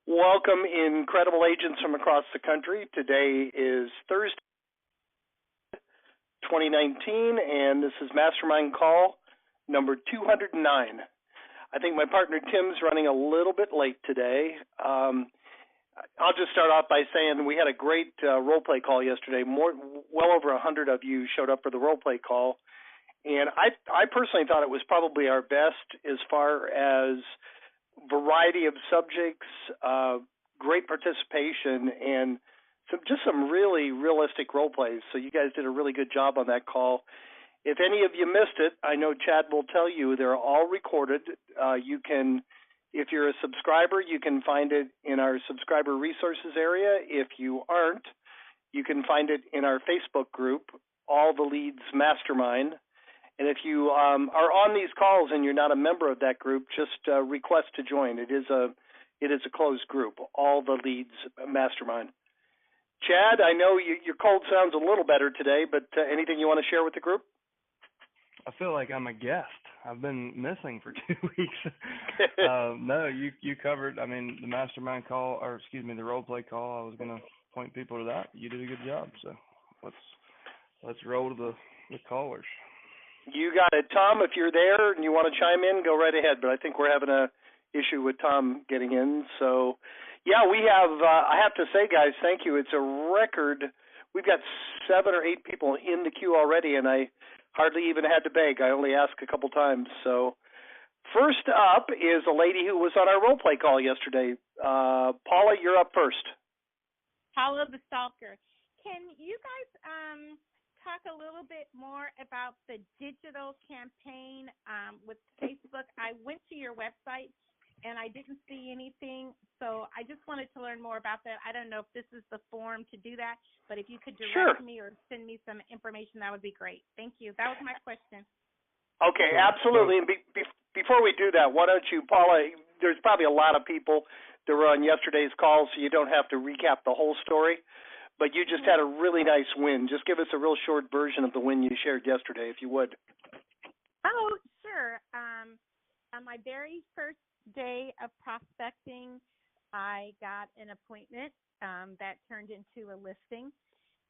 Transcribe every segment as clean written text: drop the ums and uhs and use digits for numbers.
Welcome, incredible agents from across the country. Today is Thursday, 2019, and this is Mastermind call number 209. I think my partner Tim's running a little bit late today. I'll just start off by saying we had a great role play call yesterday. Well over 100 of you showed up for the role play call, and I personally thought it was probably our best as far as variety of subjects, great participation, and some really realistic role plays. So you guys did a really good job on that call. If any of you missed it, I know Chad will tell you they're all recorded. You can, if you're a subscriber, you can find it in our subscriber resources area. If you aren't, you can find it in our Facebook group, All the Leads Mastermind. And if you are on these calls and you're not a member of that group, just request to join. It is a closed group, All the Leads Mastermind. Chad, I know your cold sounds a little better today, but anything you want to share with the group? I feel like I'm a guest. I've been missing for 2 weeks. No, you covered. I mean, the mastermind call, or excuse me, the role play call. I was going to point people to that. You did a good job. So let's roll to the callers. You got it, Tom. If you're there and you want to chime in, go right ahead. But I think we're having a issue with Tom getting in. So, yeah, we have. I have to say, guys, thank you. It's a record. We've got 7 or 8 people in the queue already, and I hardly even had to beg. I only asked a couple times. So, first up is a lady who was on our role play call yesterday. Paula, you're up first. Paula the Stalker. Can you guys talk a little bit more about the digital campaign with Facebook? I went to your website and I didn't see anything, so I just wanted to learn more about that. I don't know if this is the form to do that, but if you could direct me or send me some information, that would be great. Thank you. That was my question. Okay, absolutely. And before we do that, why don't you, Paula, there's probably a lot of people that were on yesterday's call, so you don't have to recap the whole story. But you just had a really nice win. Just give us a real short version of the win you shared yesterday, if you would. Oh, sure. On my very first day of prospecting, I got an appointment that turned into a listing.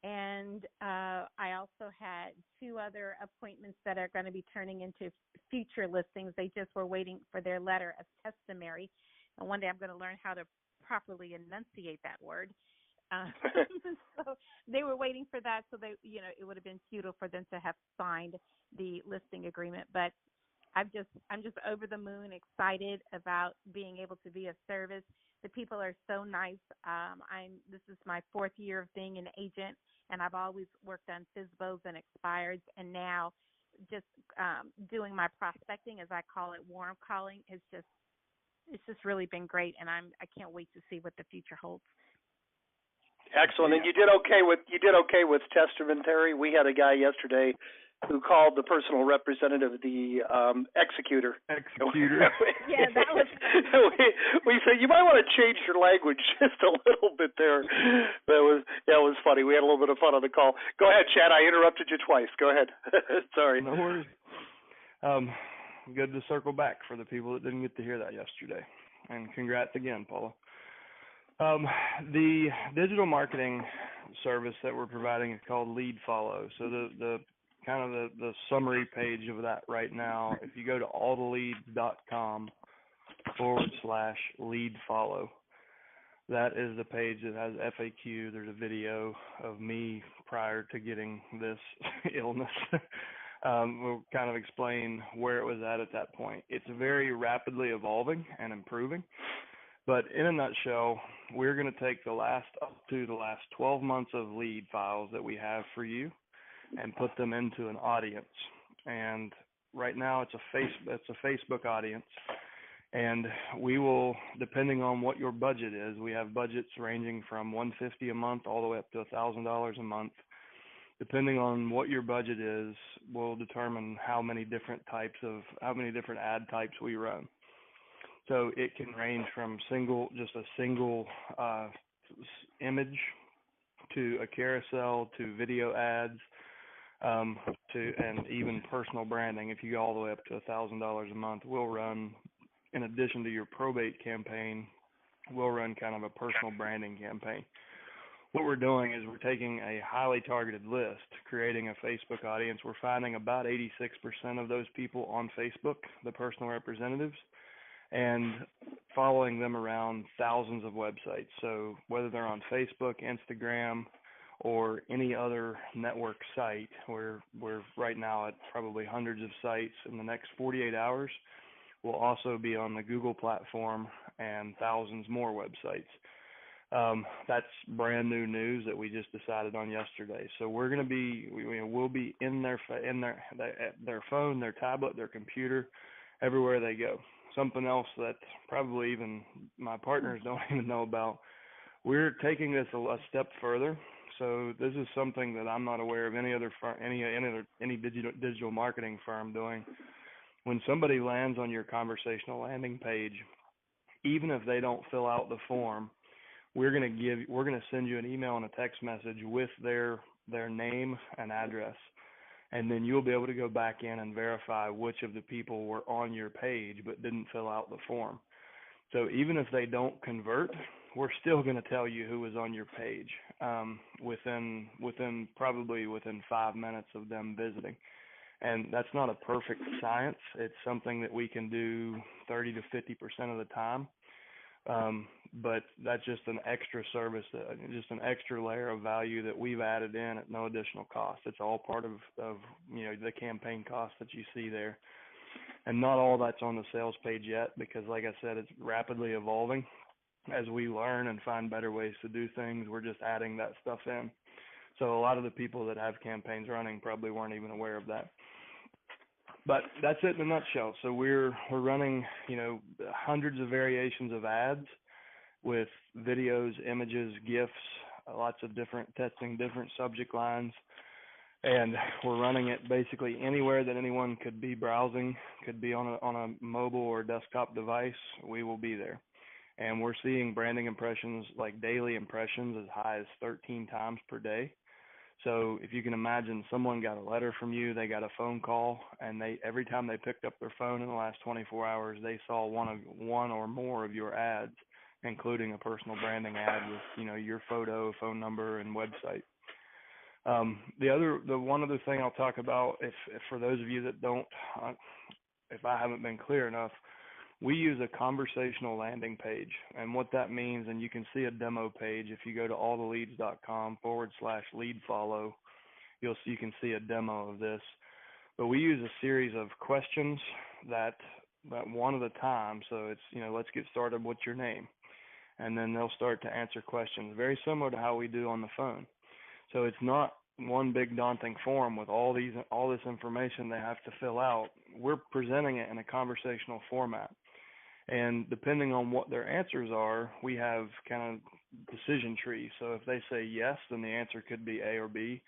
And I also had 2 other appointments that are going to be turning into future listings. They just were waiting for their letter of testimony. And one day I'm going to learn how to properly enunciate that word. So they were waiting for that, so they, it would have been futile for them to have signed the listing agreement. But I'm just over the moon, excited about being able to be of service. The people are so nice. This is my 4th year of being an agent, and I've always worked on FSBOs and expireds, and now just doing my prospecting, as I call it, warm calling, it's just really been great, and I can't wait to see what the future holds. Excellent. And you did okay with testamentary. We had a guy yesterday who called the personal representative the executor. Yeah, that was. we said you might want to change your language just a little bit there. It was funny. We had a little bit of fun on the call. Go ahead, Chad. I interrupted you twice. Go ahead. Sorry. No worries. Good to circle back for the people that didn't get to hear that yesterday. And congrats again, Paula. The digital marketing service that we're providing is called LeadFollow. So the kind of the summary page of that right now, if you go to alltheleads.com/LeadFollow, that is the page that has FAQ. There's a video of me prior to getting this illness. We'll kind of explain where it was at that point. It's very rapidly evolving and improving. But in a nutshell, we're going to take the last 12 months of lead files that we have for you and put them into an audience. And right now it's a Facebook audience. And we will, depending on what your budget is, we have budgets ranging from $150 a month all the way up to $1,000 a month. Depending on what your budget is, will determine how many different ad types we run. So it can range from just a single image to a carousel to video ads and even personal branding. If you go all the way up to $1,000 a month, we'll run, in addition to your probate campaign, we'll run kind of a personal branding campaign. What we're doing is we're taking a highly targeted list, creating a Facebook audience. We're finding about 86% of those people on Facebook, the personal representatives, and following them around thousands of websites. So whether they're on Facebook, Instagram, or any other network site, we're right now at probably hundreds of sites. In the next 48 hours, we'll also be on the Google platform and thousands more websites. That's brand new news that we just decided on yesterday. So we're going to be, we'll be in their phone, their tablet, their computer, everywhere they go. Something else that probably even my partners don't even know about. We're taking this a step further. So this is something that I'm not aware of any other any digital marketing firm doing. When somebody lands on your conversational landing page, even if they don't fill out the form, we're going to send you an email and a text message with their name and address, and then you'll be able to go back in and verify which of the people were on your page but didn't fill out the form. So even if they don't convert, we're still going to tell you who was on your page within 5 minutes of them visiting. And that's not a perfect science. It's something that we can do 30 to 50% of the time. But that's just an extra service, just an extra layer of value that we've added in at no additional cost. It's all part of the campaign cost that you see there. And not all that's on the sales page yet, because like I said, it's rapidly evolving. As we learn and find better ways to do things, we're just adding that stuff in. So a lot of the people that have campaigns running probably weren't even aware of that. But that's it in a nutshell. So we're running, hundreds of variations of ads with videos, images, GIFs, lots of testing different subject lines. And we're running it basically anywhere that anyone could be browsing, could be on a mobile or desktop device. We will be there. And we're seeing branding impressions, like daily impressions, as high as 13 times per day. So if you can imagine, someone got a letter from you, they got a phone call, and every time they picked up their phone in the last 24 hours, they saw one or more of your ads, including a personal branding ad with, your photo, phone number, and website. The one other thing I'll talk about, if for those of you that don't, if I haven't been clear enough, we use a conversational landing page. And what that means, and you can see a demo page if you go to alltheleads.com/LeadFollow, you can see a demo of this. But we use a series of questions that one at a time. So it's, let's get started. What's your name? And then they'll start to answer questions, very similar to how we do on the phone. So it's not one big daunting form with all this information they have to fill out. We're presenting it in a conversational format. And depending on what their answers are, we have kind of decision trees. So if they say yes, then the answer could be A or B,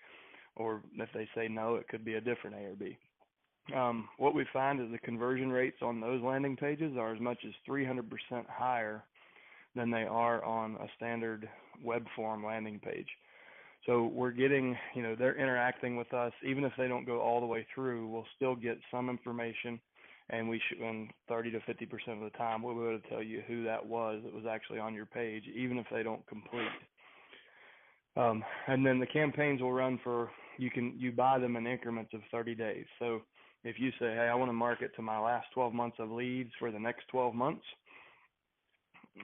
or if they say no, it could be a different A or B. What we find is the conversion rates on those landing pages are as much as 300% higher than they are on a standard web form landing page. So we're getting, they're interacting with us. Even if they don't go all the way through, we'll still get some information. And and 30 to 50% of the time, we'll be able to tell you who that was actually on your page, even if they don't complete. And then the campaigns will run you buy them in increments of 30 days. So if you say, hey, I want to market to my last 12 months of leads for the next 12 months,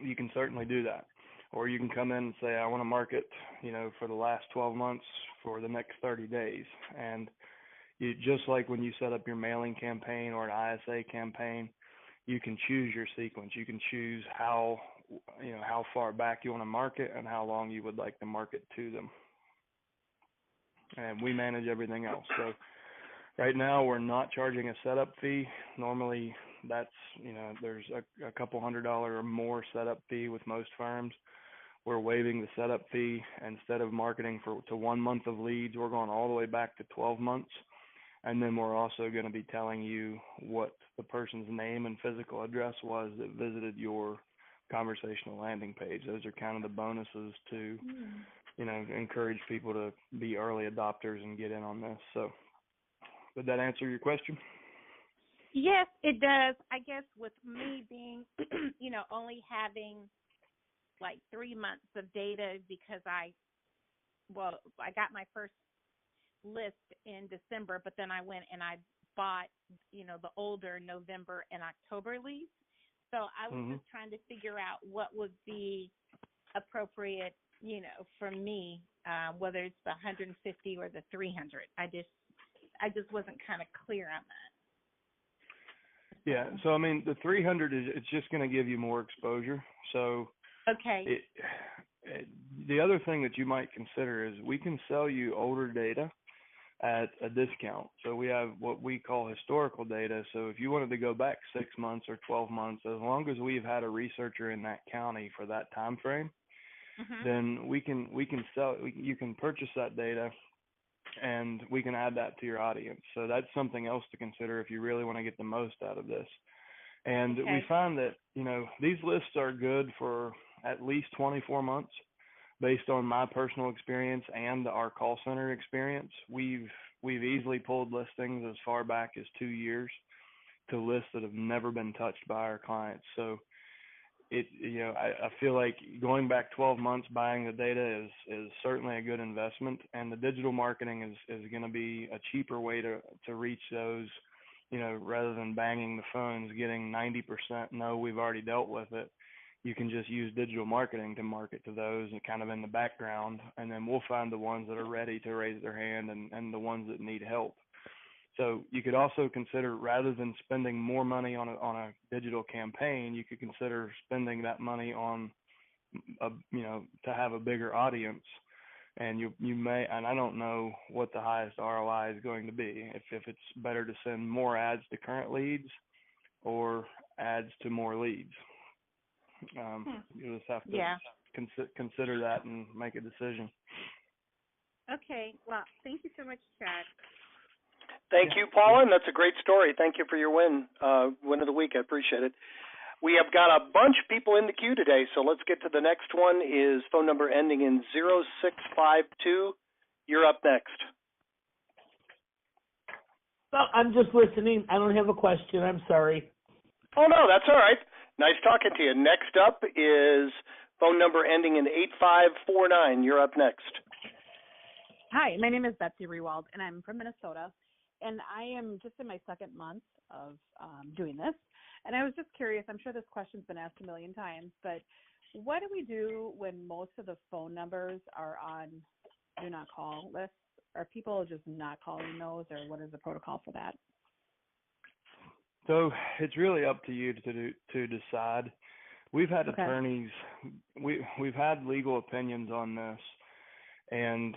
you can certainly do that. Or you can come in and say, I want to market, for the last 12 months for the next 30 days. And just like when you set up your mailing campaign or an ISA campaign, you can choose your sequence. You can choose how far back you want to market and how long you would like to market to them. And we manage everything else. So right now we're not charging a setup fee. Normally that's, there's a couple $100 or more setup fee with most firms. We're waiving the setup fee. Instead of marketing to 1 month of leads, we're going all the way back to 12 months. And then we're also going to be telling you what the person's name and physical address was that visited your conversational landing page. Those are kind of the bonuses to, encourage people to be early adopters and get in on this. So did that answer your question? Yes, it does. I guess with me being, only having like 3 months of data because I got my first list in December, but then I went and I bought, the older November and October leads. So I was just trying to figure out what would be appropriate, for me, whether it's the 150 or the 300. I just wasn't kind of clear on that. Yeah. So, I mean, the 300 it's just going to give you more exposure. So okay. The other thing that you might consider is we can sell you older data at a discount. So we have what we call historical data. So if you wanted to go back 6 months or 12 months, as long as we've had a researcher in that county for that time frame, then we can sell. You can purchase that data, and we can add that to your audience. So that's something else to consider if you really want to get the most out of this. And we find that these lists are good for at least 24 months. Based on my personal experience and our call center experience, we've easily pulled listings as far back as 2 years to lists that have never been touched by our clients. So I feel like going back 12 months buying the data is certainly a good investment, and the digital marketing is going to be a cheaper way to reach those, rather than banging the phones, getting 90% no, we've already dealt with it. You can just use digital marketing to market to those and kind of in the background, and then we'll find the ones that are ready to raise their hand and the ones that need help. So you could also consider, rather than spending more money on a digital campaign, you could consider spending that money on to have a bigger audience. And you may, and I don't know what the highest ROI is going to be, if it's better to send more ads to current leads or ads to more leads. You just have to consider that and make a decision. Okay. Well, thank you so much, Chad. Thank you, Paula, and that's a great story. Thank you for your win of the week. I appreciate it. We have got a bunch of people in the queue today, so let's get to the next one. Is phone number ending in 0652. You're up next. Well, I'm just listening. I don't have a question. I'm sorry. Oh, no, that's all right. Nice talking to you. Next up is phone number ending in 8549. You're up next. Hi, my name is Betsy Rewald, and I'm from Minnesota. And I am just in my second month of doing this. And I was just curious, I'm sure this question's been asked a million times, but what do we do when most of the phone numbers are on do not call lists? Are people just not calling those, or what is the protocol for that? So it's really up to you to decide. We've had attorneys, we've had legal opinions on this, and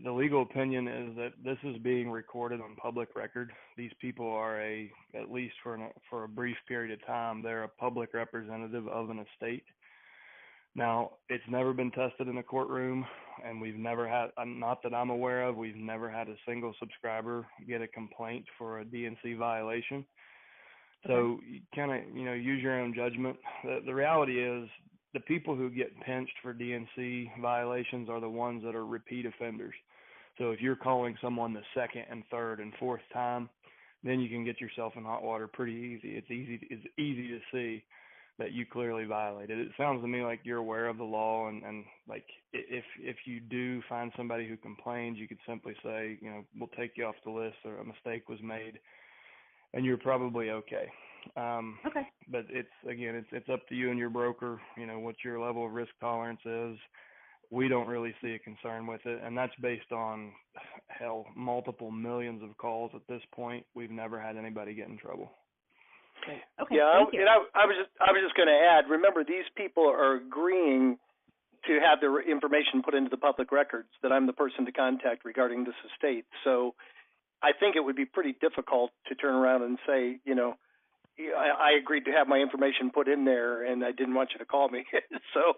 the legal opinion is that this is being recorded on public record. These people are at least for a brief period of time, they're a public representative of an estate. Now, it's never been tested in a courtroom, and we've never had, not that I'm aware of, we've never had a single subscriber get a complaint for a DNC violation. So you kind of, use your own judgment. The reality is the people who get pinched for DNC violations are the ones that are repeat offenders. So if you're calling someone the second and third and fourth time, then you can get yourself in hot water pretty easy. It's easy to see that you clearly violated. It sounds to me like you're aware of the law, and like if you do find somebody who complains, you could simply say, we'll take you off the list, or a mistake was made, and you're probably okay. But it's up to you and your broker, what your level of risk tolerance is. We don't really see a concern with it, and that's based on multiple millions of calls at this point. We've never had anybody get in trouble. Okay. Yeah, thank you. I was just going to add. Remember, these people are agreeing to have their information put into the public records, that I'm the person to contact regarding this estate. So I think it would be pretty difficult to turn around and say, I agreed to have my information put in there, and I didn't want you to call me. So,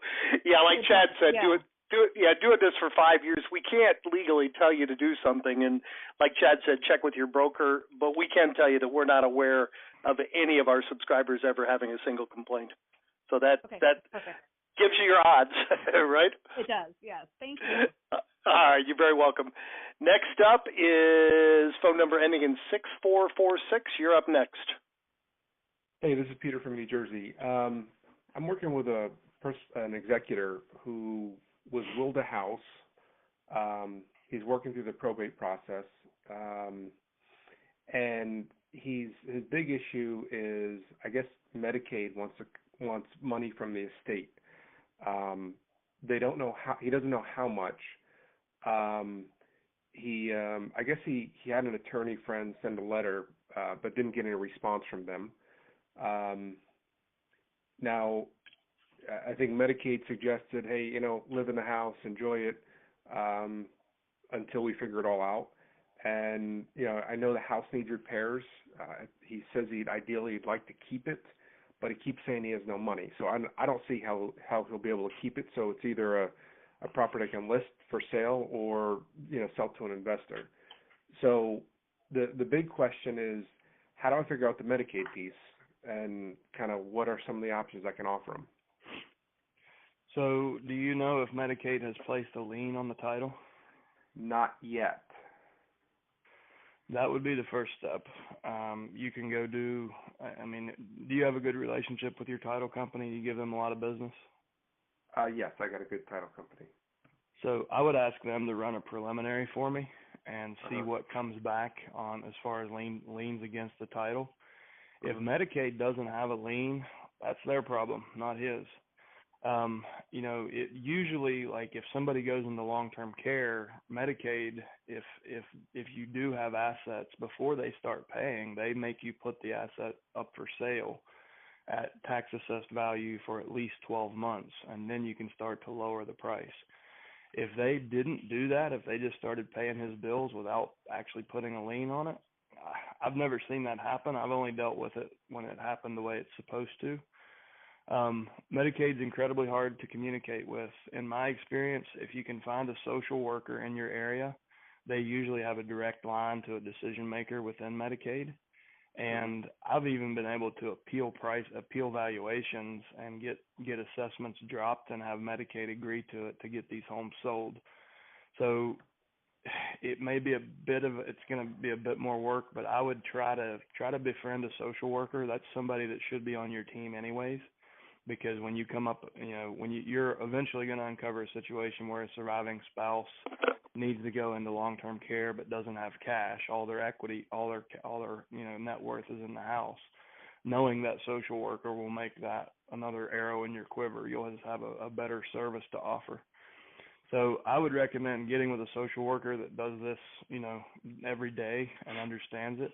yeah, like Chad said, do this for 5 years. We can't legally tell you to do something, and like Chad said, check with your broker. But we can tell you that we're not aware of any of our subscribers ever having a single complaint. So that gives you your odds, right? It does, yes. Thank you. All right, you're very welcome. Next up is phone number ending in 6446. You're up next. Hey, this is Peter from New Jersey. I'm working with a an executor who was willed a house. He's working through the probate process, and his big issue is, I guess, Medicaid wants money from the estate. They don't know how. He doesn't know how much. I guess he had an attorney friend send a letter, but didn't get any response from them. Now, I think Medicaid suggested, hey, live in the house, enjoy it, until we figure it all out. And, I know the house needs repairs. He says he'd like to keep it, but he keeps saying he has no money. So I don't see how he'll be able to keep it. So it's either a property that can list for sale or, sell to an investor. So the big question is, how do I figure out the Medicaid piece, and kind of what are some of the options I can offer him? So do you know if Medicaid has placed a lien on the title? Not yet. That would be the first step. You can go do you have a good relationship with your title company? You give them a lot of business? Yes, I got a good title company. So I would ask them to run a preliminary for me and see what comes back on as far as liens against the title. If Medicaid doesn't have a lien, that's their problem, not his. It usually, like, if somebody goes into long-term care, Medicaid, if you do have assets, before they start paying, they make you put the asset up for sale at tax assessed value for at least 12 months, and then you can start to lower the price. If they didn't do that, if they just started paying his bills without actually putting a lien on it, I've never seen that happen. I've only dealt with it when it happened the way it's supposed to. Medicaid's incredibly hard to communicate with. In my experience, if you can find a social worker in your area, they usually have a direct line to a decision maker within Medicaid. And I've even been able to appeal valuations and get assessments dropped and have Medicaid agree to it to get these homes sold. So it may be it's going to be a bit more work, but I would try to befriend a social worker. That's somebody that should be on your team anyways, because when you come up, you're eventually going to uncover a situation where a surviving spouse needs to go into long-term care but doesn't have cash. All their equity, all their net worth is in the house. Knowing that social worker will make that another arrow in your quiver. You'll just have a better service to offer. So I would recommend getting with a social worker that does this, every day and understands it,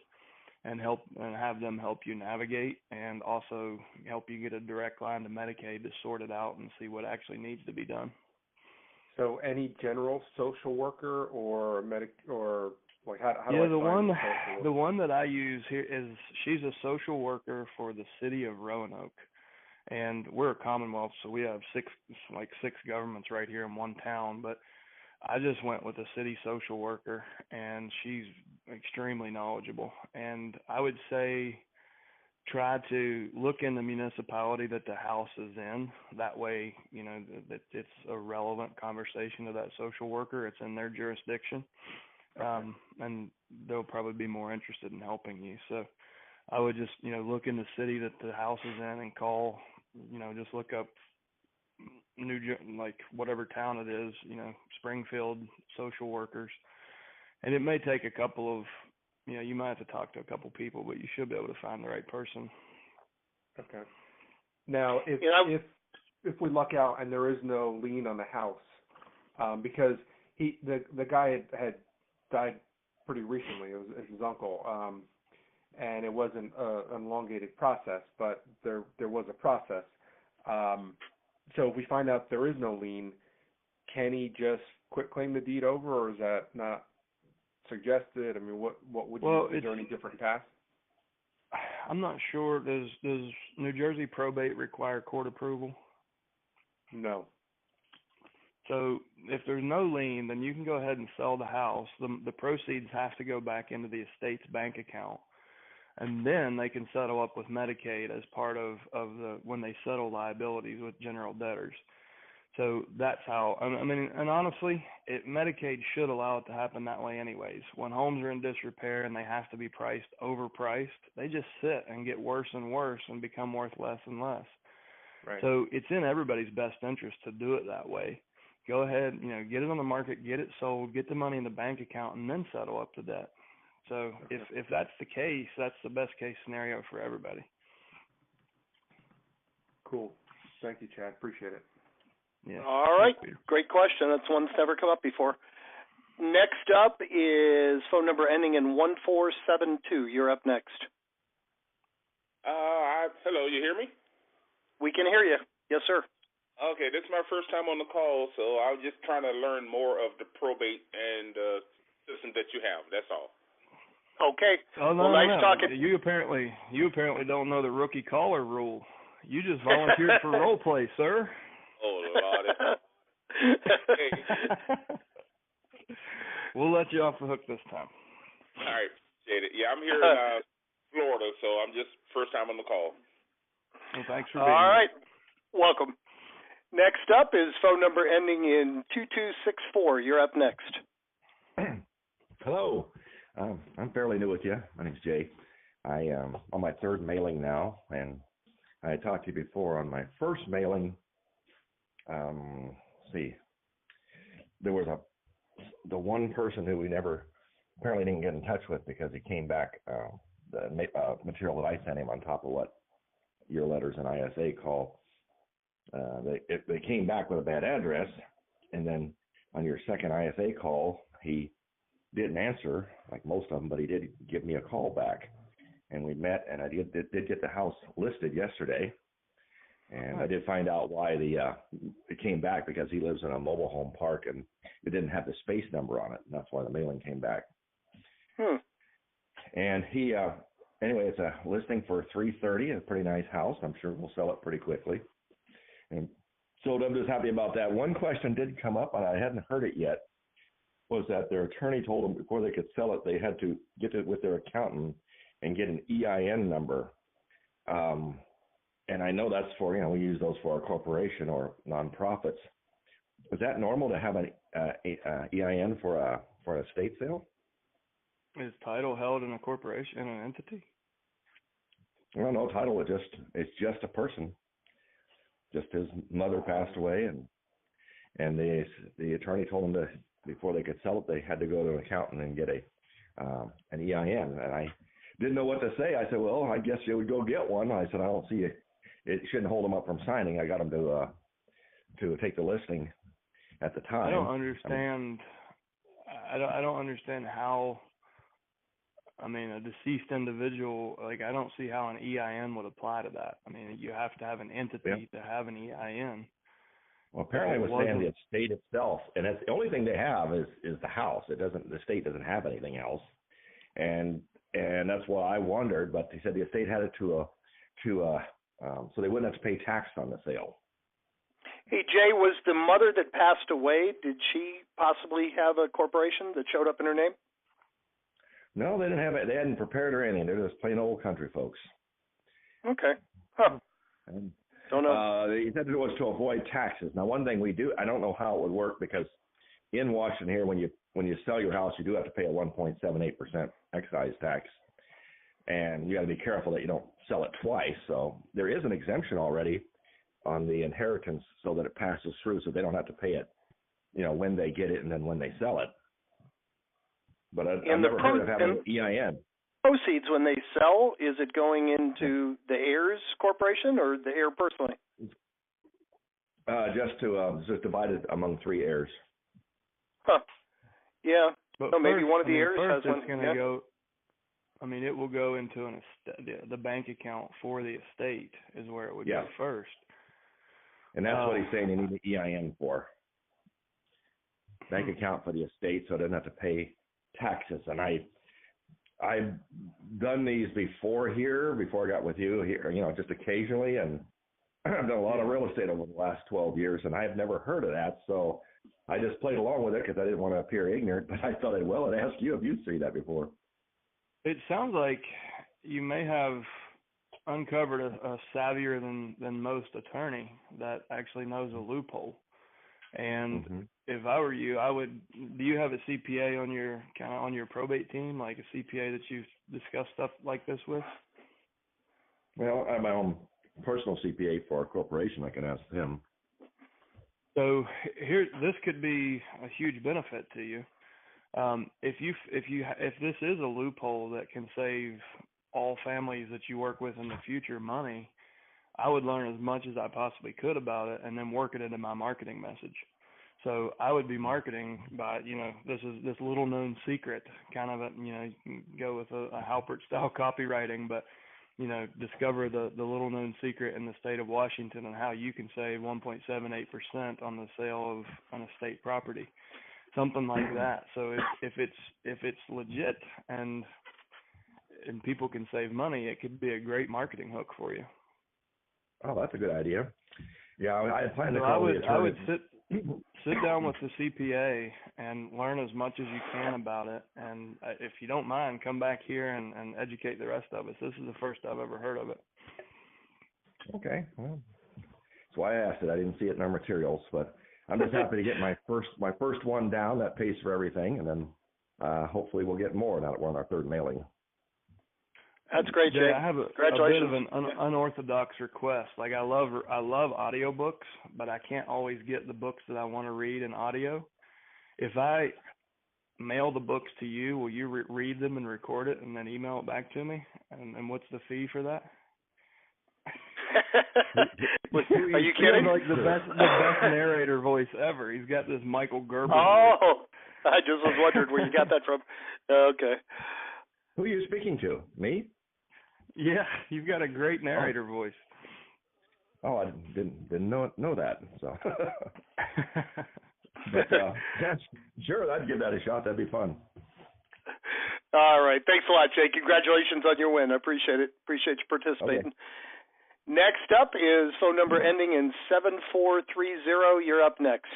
and have them help you navigate, and also help you get a direct line to Medicaid to sort it out and see what actually needs to be done. So any general social worker or how do I find the one that I use here she's a social worker for the city of Roanoke, and we're a Commonwealth, so we have six governments right here in one town. But I just went with a city social worker, and she's extremely knowledgeable. And I would say try to look in the municipality that the house is in. That way, that it's a relevant conversation to that social worker. It's in their jurisdiction, and they'll probably be more interested in helping you. So I would just, look in the city that the house is in and call, just look up whatever town it is, Springfield social workers. And it may take a couple of, you might have to talk to a couple people, but you should be able to find the right person. Okay. Now, if we luck out and there is no lien on the house, because the guy had died pretty recently. It was his uncle, and it wasn't an elongated process, but there was a process. So if we find out there is no lien, can he just quit claim the deed over, or is that not suggested? I mean, what would is there any different path? I'm not sure. Does New Jersey probate require court approval? No. So if there's no lien, then you can go ahead and sell the house. The proceeds have to go back into the estate's bank account, and then they can settle up with Medicaid as part of when they settle liabilities with general debtors. So that's how, and honestly, Medicaid should allow it to happen that way anyways. When homes are in disrepair and they have to be overpriced, they just sit and get worse and worse and become worth less and less. Right. So it's in everybody's best interest to do it that way. Go ahead, get it on the market, get it sold, get the money in the bank account, and then settle up the debt. So if that's the case, that's the best case scenario for everybody. Cool. Thank you, Chad. Appreciate it. Yeah. All right. Great question. That's one that's never come up before. Next up is phone number ending in 1472. You're up next. Hello, you hear me? We can hear you. Yes, sir. Okay, this is my first time on the call, so I was just trying to learn more of the probate and system that you have. That's all. Okay. Oh, no, well, nice talking. You apparently don't know the rookie caller rule. You just volunteered for role play, sir. Oh, Lord. Hey. We'll let you off the hook this time. All right, appreciate it. Yeah, I'm here in Florida, so I'm just first time on the call. Well, thanks for being here. All right. Welcome. Next up is phone number ending in 2264. You're up next. Hello. I'm fairly new with you. My name's Jay. I am on my third mailing now, and I had talked to you before on my first mailing. There was the one person who we never apparently didn't get in touch with because he came back the material that I sent him on top of what your letters and ISA call. They came back with a bad address, and then on your second ISA call, he didn't answer like most of them, but he did give me a call back, and we met, and I did get the house listed yesterday, and I did find out why it came back, because he lives in a mobile home park and it didn't have the space number on it, and that's why the mailing came back. And he anyway, it's a listing for $330, a pretty nice house. I'm sure we'll sell it pretty quickly. And so I'm just happy about that. One question did come up, and I hadn't heard it yet, was that their attorney told them before they could sell it, they had to get it with their accountant and get an EIN number. And I know that's for, we use those for our corporation or nonprofits. Was that normal to have an EIN for an estate sale? Is title held in a corporation, in an entity? Well, no title. It's just a person. Just his mother passed away, and the attorney told them that before they could sell it, they had to go to an accountant and get an EIN. And I didn't know what to say. I said, well, I guess you would go get one. I said, I don't see it shouldn't hold them up from signing. I got them to take the listing at the time. I don't understand. I don't understand how. I mean, a deceased individual, I don't see how an EIN would apply to that. I mean, you have to have an entity to have an EIN. Well, apparently it was saying the estate itself, and that's the only thing they have is the house. The estate doesn't have anything else, and that's why I wondered. But they said the estate had it so they wouldn't have to pay tax on the sale. Hey, Jay, was the mother that passed away, did she possibly have a corporation that showed up in her name? No, they didn't have it. They hadn't prepared or anything. They're just plain old country folks. Okay. Huh. And, don't know. They said it was to avoid taxes. Now, one thing we do, I don't know how it would work, because in Washington here, when you sell your house, you do have to pay a 1.78% excise tax, and you got to be careful that you don't sell it twice. So there is an exemption already on the inheritance, so that it passes through, so they don't have to pay it, when they get it and then when they sell it. But I've never heard of having an EIN. Proceeds when they sell, is it going into the heirs corporation or the heir personally? Just divided among three heirs. Huh. Yeah. But so maybe one of the heirs has one. It's going to go. I mean, it will go into the bank account for the estate is where it would go first. And that's what he's saying you need an EIN for. Bank account for the estate, so it doesn't have to pay taxes. And I've done these before I got with you here, just occasionally, and I've done a lot of real estate over the last 12 years, and I've never heard of that, so I just played along with it because I didn't want to appear ignorant, but I thought I'd ask you if you'd seen that before. It sounds like you may have uncovered a savvier than most attorney that actually knows a loophole. And if I were you, do you have a CPA on your probate team, like a CPA that you've discussed stuff like this with? Well, I have my own personal CPA for our corporation, I can ask him. So this could be a huge benefit to you. If this is a loophole that can save all families that you work with in the future money, I would learn as much as I possibly could about it and then work it into my marketing message. So I would be marketing by, this is this little known secret, kind of you can go with a Halpert style copywriting, but, discover the little known secret in the state of Washington and how you can save 1.78% on the sale of an estate property, something like that. So if it's legit and people can save money, it could be a great marketing hook for you. Oh, that's a good idea. Yeah, I plan to call the attorney. I would sit down with the CPA and learn as much as you can about it. And if you don't mind, come back here and educate the rest of us. This is the first I've ever heard of it. Okay. Well, that's why I asked it. I didn't see it in our materials, but I'm just happy to get my first one down. That pays for everything, and then hopefully we'll get more now that we're on our third mailing. That's great, Jay. I have a bit of an unorthodox request. Like I love audiobooks, but I can't always get the books that I want to read in audio. If I mail the books to you, will you read them and record it and then email it back to me? And what's the fee for that? Are you kidding? Like the best narrator voice ever. He's got this Michael Gerber voice. Oh, I just was wondering where you got that from. Okay. Who are you speaking to? Me? Yeah, you've got a great narrator voice. Oh, I didn't know that. So, but yeah, sure, I'd give that a shot. That'd be fun. All right, thanks a lot, Jay. Congratulations on your win. I appreciate it. Appreciate you participating. Okay. Next up is phone number ending in 7430. You're up next.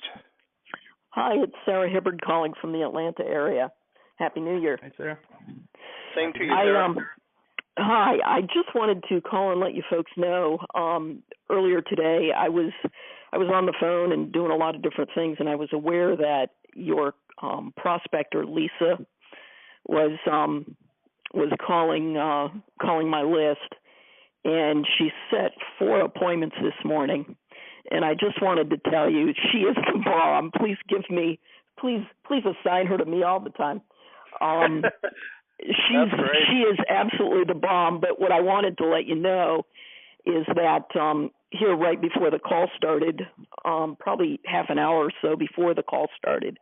Hi, it's Sara Hibbard calling from the Atlanta area. Happy New Year. Hi, Sara. Same to you, Sara. Hi, I just wanted to call and let you folks know. Earlier today, I was on the phone and doing a lot of different things, and I was aware that your prospector Lisa was calling my list, and she set 4 appointments this morning. And I just wanted to tell you, she is the bomb. Please assign her to me all the time. She is absolutely the bomb. But what I wanted to let you know is that here right before the call started, probably half an hour or so before the call started,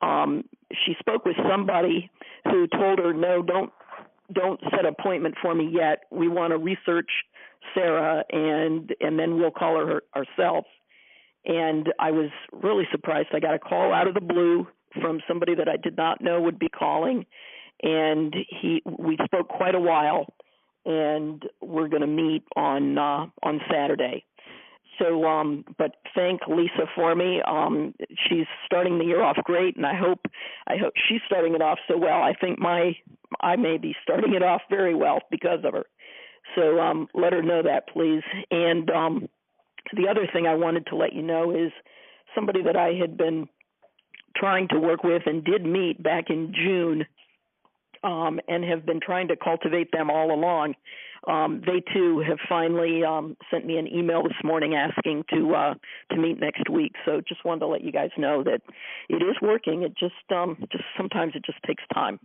she spoke with somebody who told her, no, don't set an appointment for me yet. We want to research Sara and then we'll call her ourselves. And I was really surprised. I got a call out of the blue from somebody that I did not know would be calling, and we spoke quite a while, and we're going to meet on Saturday. So, but thank Lisa for me. She's starting the year off great, and I hope she's starting it off so well. I think I may be starting it off very well because of her. So let her know that, please. And the other thing I wanted to let you know is somebody that I had been trying to work with and did meet back in June, and have been trying to cultivate them all along. They too have finally sent me an email this morning asking to meet next week. So just wanted to let you guys know that it is working. It just sometimes it just takes time.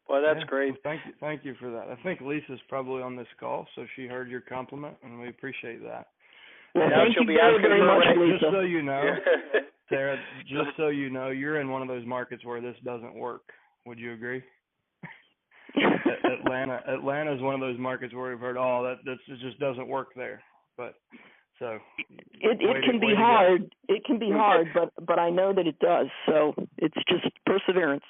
Well, that's great. Well, thank you for that. I think Lisa's probably on this call, so she heard your compliment, and we appreciate that. Well, thank you very much, Lisa. Just so you know, Sara, just so you know, you're in one of those markets where this doesn't work. Would you agree? Atlanta is one of those markets where we've heard, that just doesn't work there. But so it can be hard. It can be hard, but I know that it does. So it's just perseverance.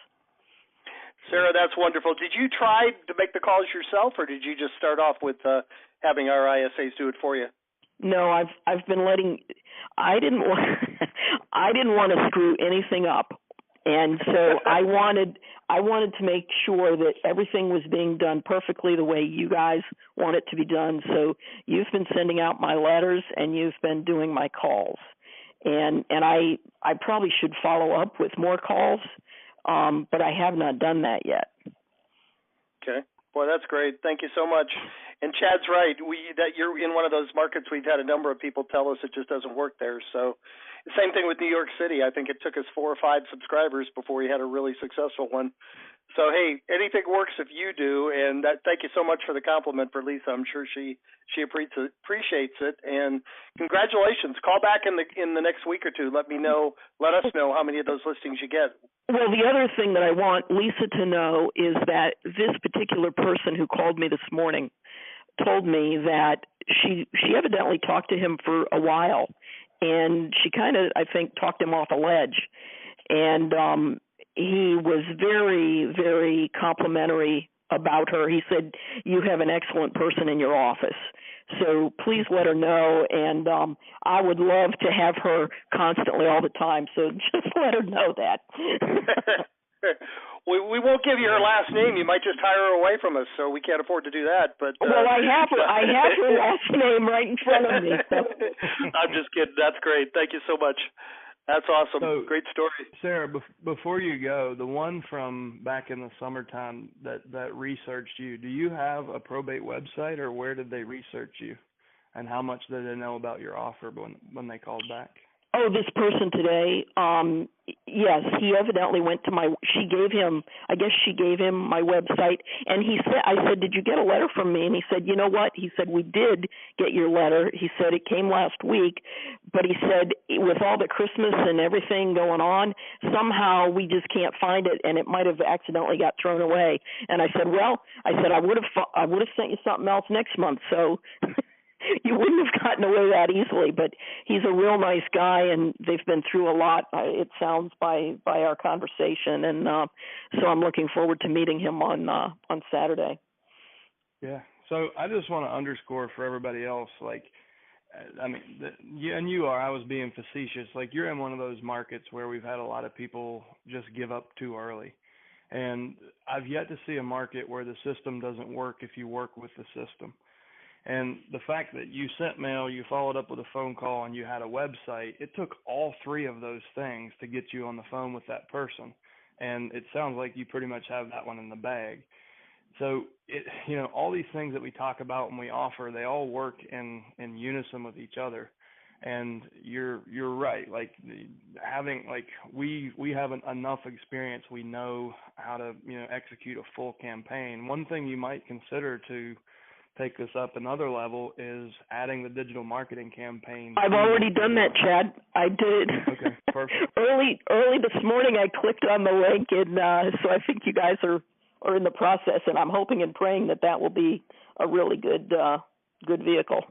Sara, that's wonderful. Did you try to make the calls yourself, or did you just start off with having our ISAs do it for you? No, I've been letting. I didn't want to screw anything up, and so I wanted to make sure that everything was being done perfectly the way you guys want it to be done. So you've been sending out my letters, and you've been doing my calls, and I probably should follow up with more calls. But I have not done that yet. Okay. Boy, that's great. Thank you so much. And Chad's right. That you're in one of those markets. We've had a number of people tell us it just doesn't work there. So, same thing with New York City. I think it took us 4 or 5 subscribers before we had a really successful one. So, hey, anything works if you do. And thank you so much for the compliment for Lisa. I'm sure she appreciates it. And congratulations. Call back in the next week or two. Let us know how many of those listings you get. Well, the other thing that I want Lisa to know is that this particular person who called me this morning told me that she evidently talked to him for a while, and she kind of, I think, talked him off a ledge. And he was very, very complimentary about her. He said, "You have an excellent person in your office." So please let her know, and I would love to have her constantly all the time. So just let her know that. We won't give you her last name. You might just hire her away from us, so we can't afford to do that. But well, I have her last name right in front of me. So. I'm just kidding. That's great. Thank you so much. That's awesome. So, great story. Sarah, before you go, the one from back in the summertime that researched you, do you have a probate website, or where did they research you? And how much did they know about your offer when they called back? Oh, this person today, yes, he evidently went to she gave him my website, and I said, "Did you get a letter from me?" And he said, "You know what?" He said, "We did get your letter." He said, "It came last week," but he said, "With all the Christmas and everything going on, somehow we just can't find it, and it might have accidentally got thrown away." And I said, I would have sent you something else next month, so you wouldn't have gotten away that easily. But he's a real nice guy, and they've been through a lot, it sounds, by our conversation, and so I'm looking forward to meeting him on Saturday. Yeah. So I just want to underscore for everybody else, like, I mean, I was being facetious. Like, you're in one of those markets where we've had a lot of people just give up too early. And I've yet to see a market where the system doesn't work if you work with the system. And the fact that you sent mail, you followed up with a phone call, and you had a website, it took all 3 of those things to get you on the phone with that person. And it sounds like you pretty much have that one in the bag. So, all these things that we talk about and we offer, they all work in unison with each other. And you're right. Like, we have enough experience. We know how to, execute a full campaign. One thing you might consider to take this up another level is adding the digital marketing campaign. I've already done that, Chad. I did. Okay, perfect. early this morning, I clicked on the link, and so I think you guys are in the process, and I'm hoping and praying that will be a really good vehicle.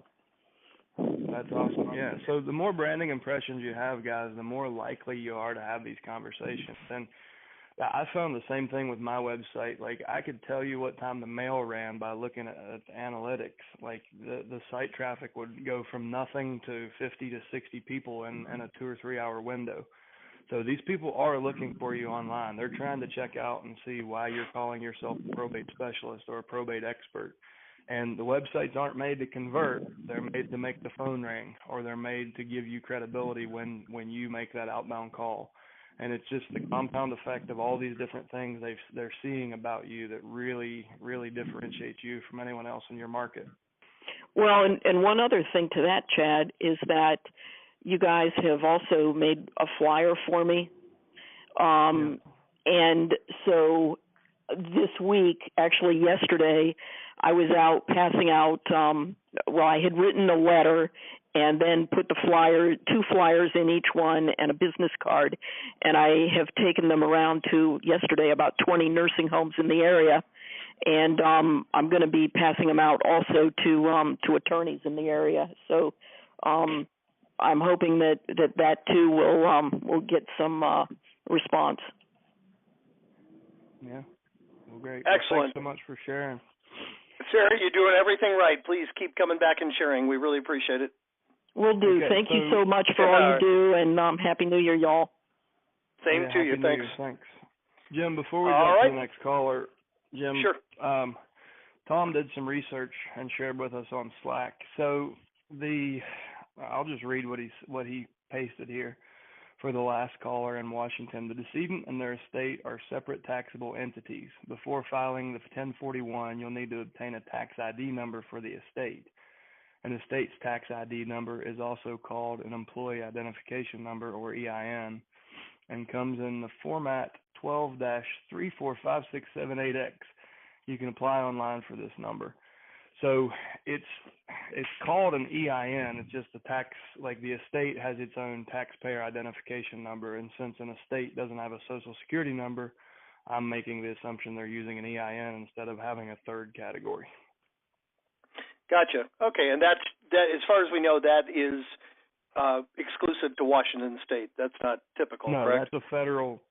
That's awesome. Yeah. So the more branding impressions you have, guys, the more likely you are to have these conversations. And I found the same thing with my website. Like, I could tell you what time the mail ran by looking at analytics. Like, the site traffic would go from nothing to 50 to 60 people in a 2 or 3 hour window. So these people are looking for you online. They're trying to check out and see why you're calling yourself a probate specialist or a probate expert. And the websites aren't made to convert. They're made to make the phone ring, or they're made to give you credibility when you make that outbound call. And it's just the compound effect of all these different things they're seeing about you that really, really differentiates you from anyone else in your market. Well, and one other thing to that, Chad, is that you guys have also made a flyer for me. And so this week, actually yesterday, I was out passing out, I had written a letter and then put the 2 flyers in each one and a business card. And I have taken them around to, yesterday, about 20 nursing homes in the area. And I'm going to be passing them out also to attorneys in the area. So I'm hoping that too will get some response. Yeah. Well, great. Excellent. Well, thanks so much for sharing. Sarah, you're doing everything right. Please keep coming back and sharing. We really appreciate it. Will do. Okay, Thank you so much for all you do, and Happy New Year, y'all. Same to you. Thanks. Thanks. Jim, before we jump to the next caller, Jim, sure. Tom did some research and shared with us on Slack. So I'll just read what he pasted here. For the last caller in Washington, the decedent and their estate are separate taxable entities. Before filing the 1041, you'll need to obtain a tax ID number for the estate. An estate's tax ID number is also called an employee identification number, or EIN, and comes in the format 12-345678X. You can apply online for this number. So it's called an EIN. It's just the tax, like the estate has its own taxpayer identification number, and since an estate doesn't have a social security number, I'm making the assumption they're using an EIN instead of having a third category. Gotcha. Okay, and that as far as we know, that is exclusive to Washington State. That's not typical, no, correct? No, that's a federal.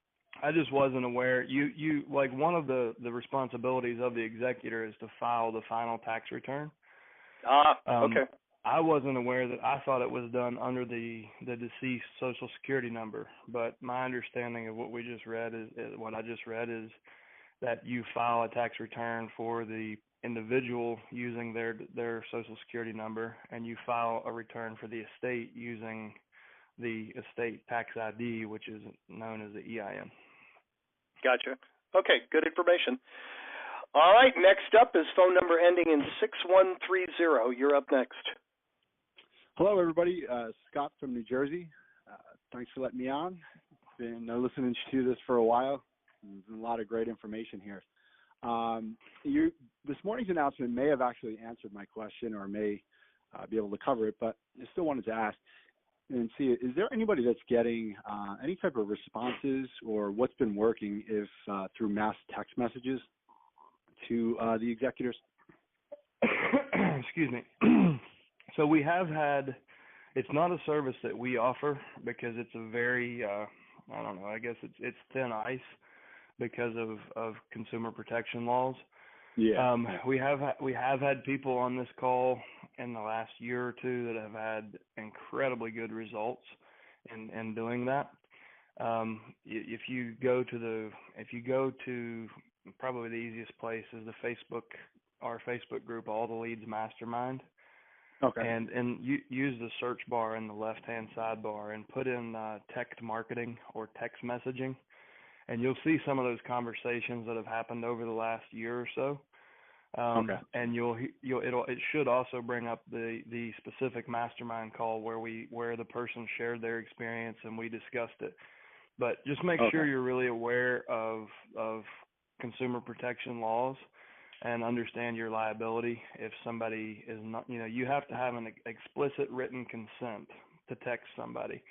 I just wasn't aware. You like one of the responsibilities of the executor is to file the final tax return. Okay. I wasn't aware that. I thought it was done under the deceased social security number, but my understanding of what we just read is that you file a tax return for the individual using their social security number, and you file a return for the estate using the estate tax ID, which is known as the EIN. Gotcha. Okay, good information. All right, next up is phone number ending in 6130. You're up next. Hello, everybody. Scott from New Jersey. Thanks for letting me on. Been listening to this for a while. There's a lot of great information here. This morning's announcement may have actually answered my question or may be able to cover it, but I still wanted to ask and see, is there anybody that's getting any type of responses or what's been working if through mass text messages to the executors? Excuse me. So we have had, it's not a service that we offer because it's a very, I don't know, I guess it's thin ice because of consumer protection laws. Yeah. We have had people on this call in the last year or two that have had incredibly good results in doing that. If you go to probably the easiest place is our Facebook group, All the Leads Mastermind. Okay. And you use the search bar in the left-hand sidebar and put in text marketing or text messaging, and you'll see some of those conversations that have happened over the last year or so. Okay. And it should also bring up the specific mastermind call where the person shared their experience and we discussed it. But just make sure you're really aware of consumer protection laws and understand your liability if somebody is not, you have to have an explicit written consent to text somebody.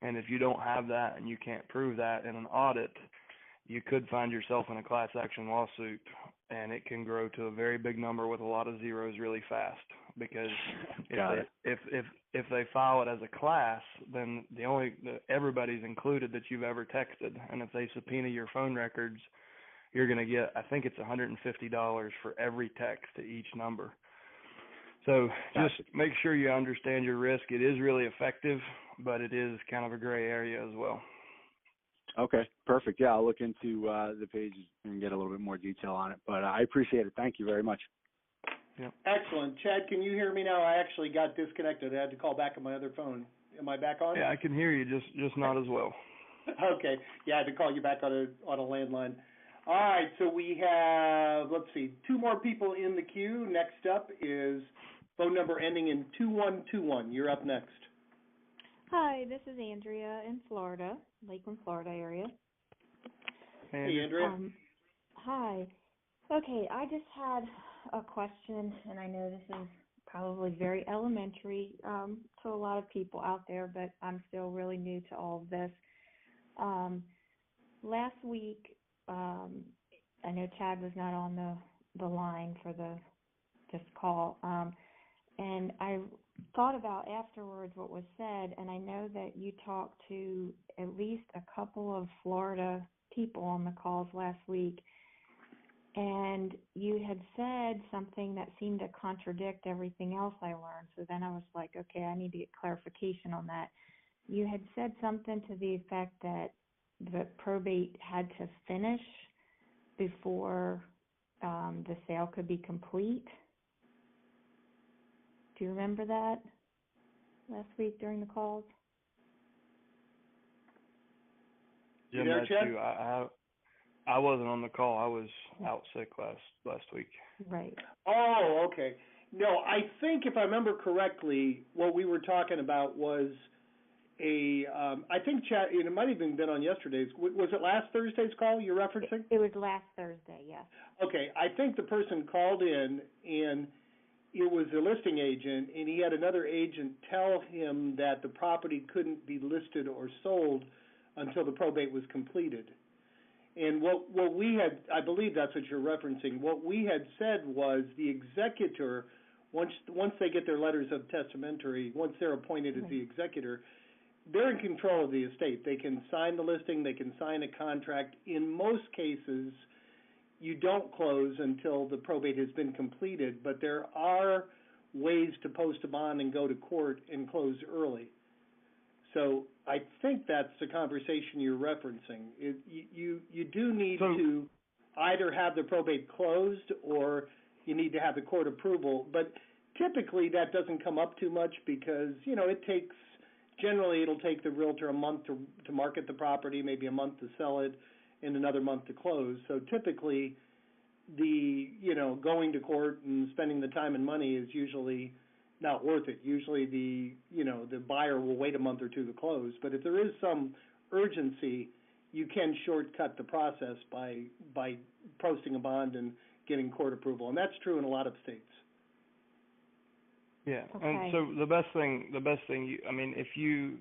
And if you don't have that and you can't prove that in an audit, you could find yourself in a class action lawsuit, and it can grow to a very big number with a lot of zeros really fast. Because if they file it as a class, then everybody's included that you've ever texted, and if they subpoena your phone records, you're going to get, I think it's $150 for every text to each number. So just make sure you understand your risk. It is really effective, but it is kind of a gray area as well. Okay, perfect. Yeah, I'll look into the page and get a little bit more detail on it. But I appreciate it. Thank you very much. Yep. Excellent. Chad, can you hear me now? I actually got disconnected. I had to call back on my other phone. Am I back on? Yeah, I can hear you, just not as well. Okay. Yeah, I had to call you back on a landline. All right, so we have, let's see, two more people in the queue. Next up is phone number ending in 2121. You're up next. Hi, this is Andrea in Florida, Lakeland, Florida area. Hey, Andrea. Hi. Okay, I just had a question, and I know this is probably very elementary to a lot of people out there, but I'm still really new to all of this. Last week, I know Chad was not on the line for this call, and I thought about afterwards what was said, and I know that you talked to at least a couple of Florida people on the calls last week, and you had said something that seemed to contradict everything else I learned. So then I was like, okay, I need to get clarification on that. You had said something to the effect that the probate had to finish before the sale could be complete. Do you remember that last week during the calls? Jim, there, that's Chad? you. I wasn't on the call. I was out sick last week. Right. Oh, okay. No, I think if I remember correctly, what we were talking about was I think Chad, it might have even been on yesterday's. Was it last Thursday's call you're referencing? It was last Thursday, yes. Okay, I think the person called in and it was a listing agent, and he had another agent tell him that the property couldn't be listed or sold until the probate was completed. And what we had, I believe that's what you're referencing, what we had said was the executor, once they get their letters of testamentary, once they're appointed as the executor, they're in control of the estate. They can sign the listing, they can sign a contract. In most cases, you don't close until the probate has been completed, but there are ways to post a bond and go to court and close early. So I think that's the conversation you're referencing. You do need to either have the probate closed or you need to have the court approval, but typically that doesn't come up too much because, generally it'll take the realtor a month to market the property, maybe a month to sell it, and another month to close. So typically going to court and spending the time and money is usually not worth it. Usually the buyer will wait a month or two to close. But if there is some urgency, you can shortcut the process by posting a bond and getting court approval. And that's true in a lot of states. Yeah. Okay. And so the best thing, if you,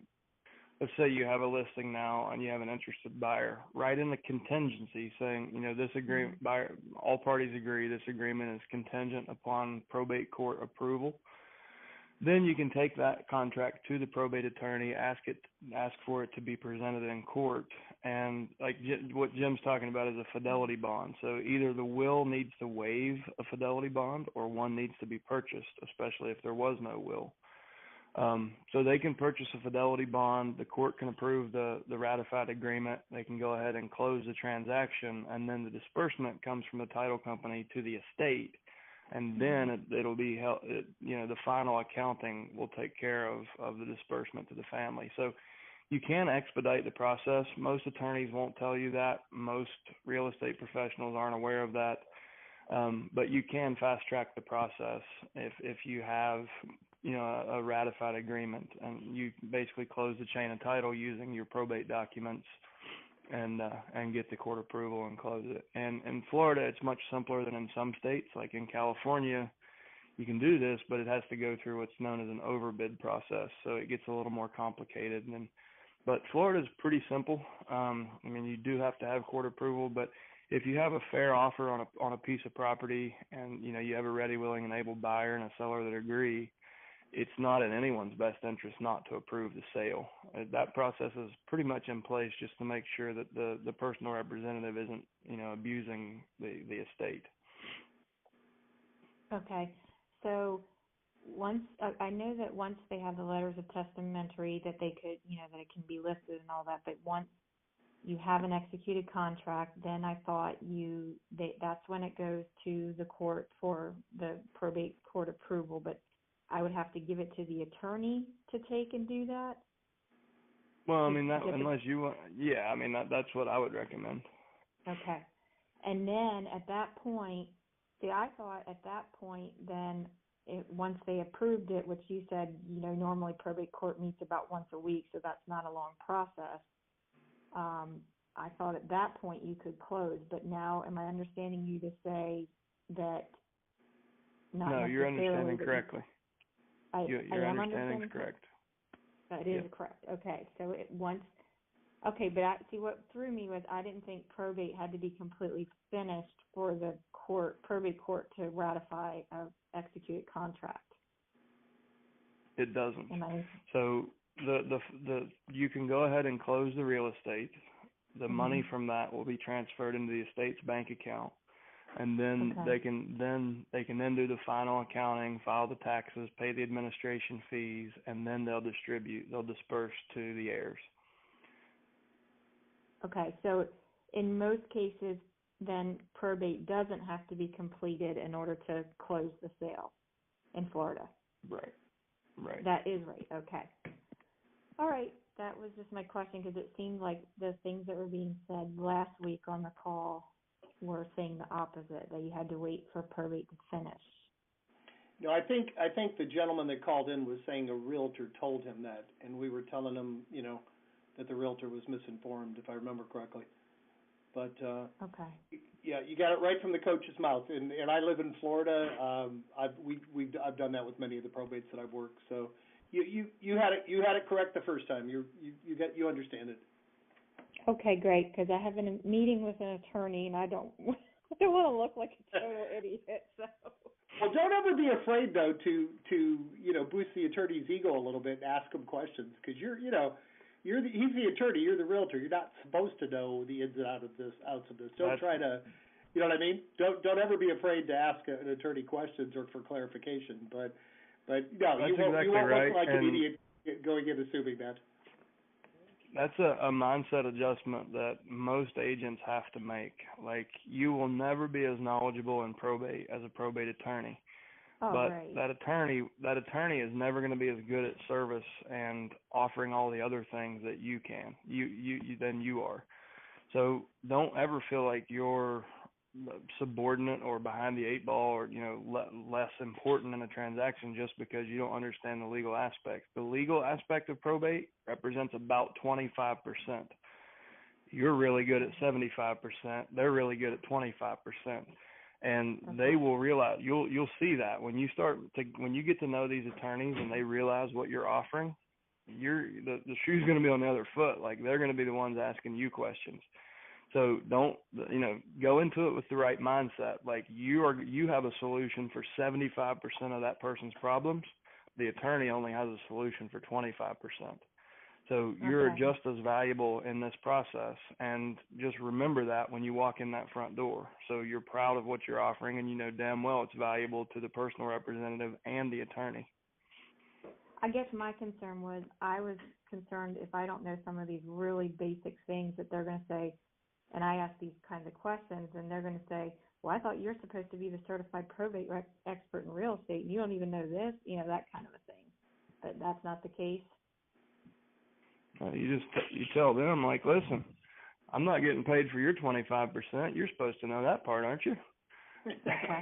let's say you have a listing now and you have an interested buyer, write in the contingency saying, this agreement, buyer, all parties agree this agreement is contingent upon probate court approval. Then you can take that contract to the probate attorney, ask for it to be presented in court, and like what Jim's talking about is a fidelity bond. So either the will needs to waive a fidelity bond, or one needs to be purchased, especially if there was no will. So they can purchase a fidelity bond. The court can approve the ratified agreement. They can go ahead and close the transaction, and then the disbursement comes from the title company to the estate. And then it'll be held, the final accounting will take care of the disbursement to the family. So you can expedite the process. Most attorneys won't tell you that. Most real estate professionals aren't aware of that. But you can fast track the process if you have, a ratified agreement, and you basically close the chain of title using your probate documents and get the court approval and close it. And in Florida, it's much simpler than in some states. Like in California, you can do this, but it has to go through what's known as an overbid process, so it gets a little more complicated. But Florida is pretty simple. You do have to have court approval, but if you have a fair offer on a piece of property, and you have a ready, willing, and able buyer and a seller that agree, it's not in anyone's best interest not to approve the sale. That process is pretty much in place just to make sure that the personal representative isn't, abusing the estate. Okay. So I know that once they have the letters of testamentary that they could, that it can be listed and all that, but once you have an executed contract, then I thought that's when it goes to the court for the probate court approval, but I would have to give it to the attorney to take and do that? Well, unless you want, that's what I would recommend. Okay. And then at that point, I thought at that point then once they approved it, which you said, normally probate court meets about once a week, so that's not a long process. I thought at that point you could close, but now am I understanding you to say that not No, you're understanding correctly. Your understanding is correct. That is correct. Okay, so but what threw me was I didn't think probate had to be completely finished for the probate court to ratify an executed contract. It doesn't. So you can go ahead and close the real estate. The money from that will be transferred into the estate's bank account. And then they can do the final accounting, file the taxes, pay the administration fees, and then they'll disperse to the heirs. Okay, so in most cases, then probate doesn't have to be completed in order to close the sale in Florida. Right. That is right. Okay. All right. that was just my question because it seemed like the things that were being said last week on the call were saying the opposite, that you had to wait for probate to finish. No, I think the gentleman that called in was saying a realtor told him that, and we were telling him, that the realtor was misinformed, if I remember correctly. But okay. Yeah, you got it right from the coach's mouth. And I live in Florida. I've done that with many of the probates that I've worked. So you had it correct the first time. You understand it. Okay, great. Because I have a meeting with an attorney, and I don't want to look like a total idiot. So. Well, don't ever be afraid though to boost the attorney's ego a little bit and ask him questions because he's the attorney, you're the realtor. You're not supposed to know the ins and outs of this. Don't try to, you know what I mean? Don't ever be afraid to ask an attorney questions or for clarification. But no, you won't look like an idiot going in assuming that. That's a mindset adjustment that most agents have to make. Like, you will never be as knowledgeable in probate as a probate attorney. Oh, but right. that attorney is never going to be as good at service and offering all the other things that you can. You are. So don't ever feel like you're subordinate or behind the eight ball or less important in a transaction just because you don't understand the legal aspects. The legal aspect of probate represents about 25%. You're really good at 75%. They're really good at 25%. And they will realize, you'll see that when you get to know these attorneys and they realize what you're offering, the shoe's going to be on the other foot. Like, they're going to be the ones asking you questions. So don't, go into it with the right mindset. Like, you have a solution for 75% of that person's problems. The attorney only has a solution for 25%. So you're just as valuable in this process, and just remember that when you walk in that front door. So you're proud of what you're offering, and you know damn well it's valuable to the personal representative and the attorney. I guess my concern was I was concerned if I don't know some of these really basic things that they're going to say, and I ask these kinds of questions, and they're going to say, well, I thought you're supposed to be the certified probate expert in real estate, and you don't even know this, that kind of a thing. But that's not the case. You tell them, like, listen, I'm not getting paid for your 25%. You're supposed to know that part, aren't you? Yeah.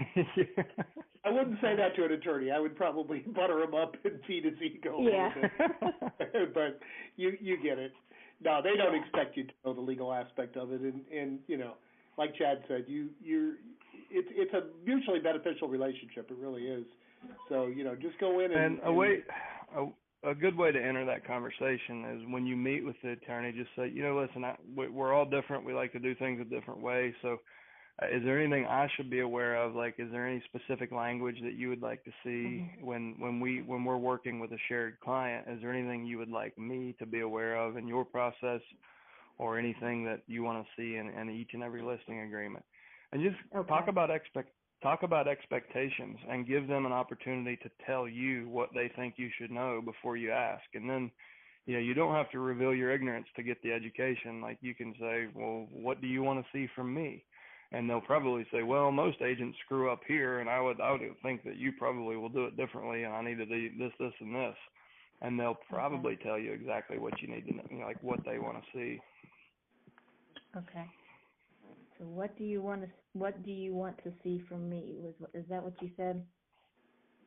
I wouldn't say that to an attorney. I would probably butter him up and feed his ego a little bit. But you get it. No, they don't expect you to know the legal aspect of it. And like Chad said, it's a mutually beneficial relationship. It really is. So, just go in and a good way to enter that conversation is when you meet with the attorney, just say, listen, we're all different. We like to do things a different way. So is there anything I should be aware of? Like, is there any specific language that you would like to see when we're working with a shared client? Is there anything you would like me to be aware of in your process, or anything that you want to see in each and every listing agreement? And just talk about expectations and give them an opportunity to tell you what they think you should know before you ask. And then, you don't have to reveal your ignorance to get the education. Like, you can say, well, what do you want to see from me? And they'll probably say, well, most agents screw up here, and I would think that you probably will do it differently, and I need to do this, this, and this. And they'll probably tell you exactly what you need to know, like what they want to see. Okay. So what do you want to see from me? Is that what you said?